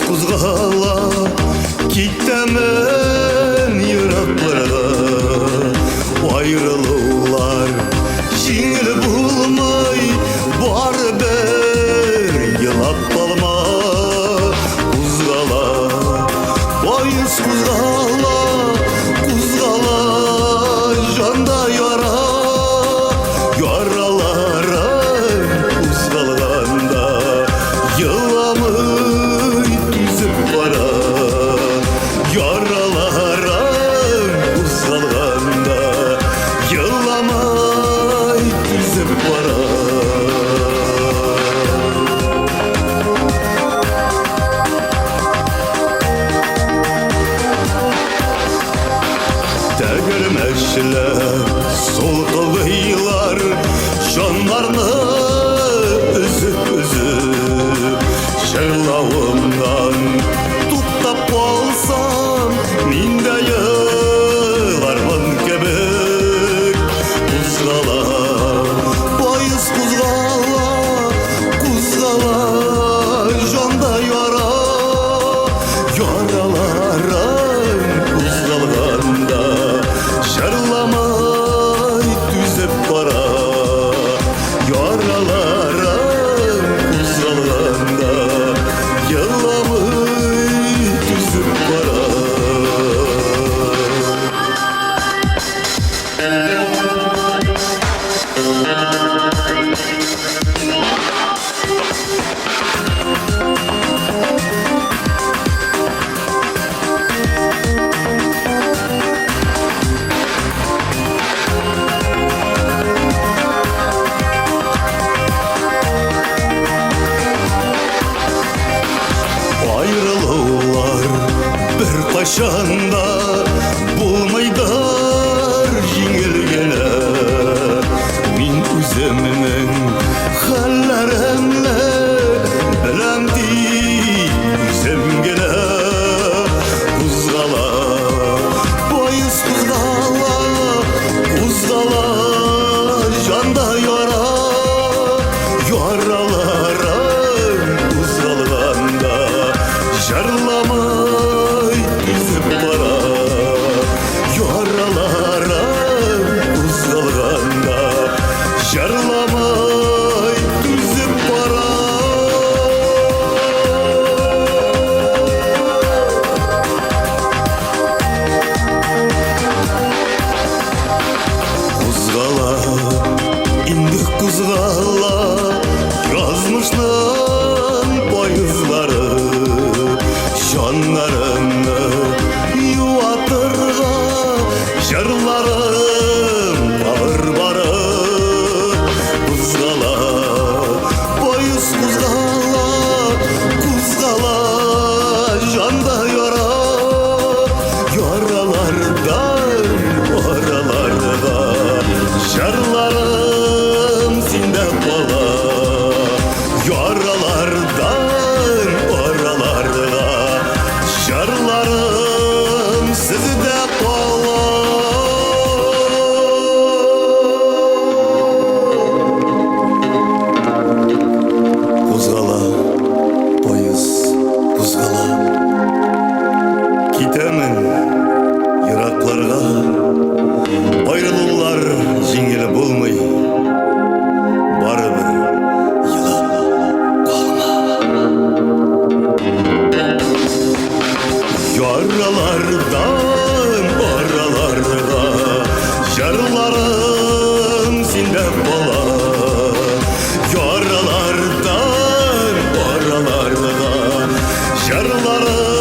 kuzgala Gittemen yıraklara Ayrılıklar Jingil bulmay Barber yılap balma Kuzgala Boyuz kuzgala Kuzgala Janda yara Yaralara Kuzgalganda Yılamay tüzüp bara Yaralara Kuzgalganda Yılamay tüzüp bara Tegirmeşler, soltogıylar Canlarını üzüp Şırlavımdan tuttap olsam Minde yılarman kebek Kuzgala, boyuz kuzgala Kuzgala, janda yara Yaralara kuzgalganda Şarlamay tüzep bara Yaralara kuzgalganda Yılamay tüzep bara Ayrılıklar bir kaşanda bulmaydar jingil gele Min üzümünün hallerimle bilemdi üzüm gele Kuzgala, boyuz kuzgala Kuzgala, janda yara Yaralara kuzgalganda Şarlamay tüzüp bara Yaralara kuzgalganda Şarlamay tüzüp bara Kuzgala, indik kuzgala Yazmışlar boyuzları Şanlarını yuvatırga Jırlarım bağır barı Kuzgala, boyuz kuzgala Kuzgala, janda yara Yaralardan, oralarda Jırlarım sinde bala Yaralardan, oralarda Jarlarım sizde qala Kuzgala, boyuz kuzgala Gitemen yıraklarga Ayrılıklar jingil bulmay Baribir yılap kalma Yaralardan oralarda Jarlarım sinde bala Yaralardan oralarda Jarlarım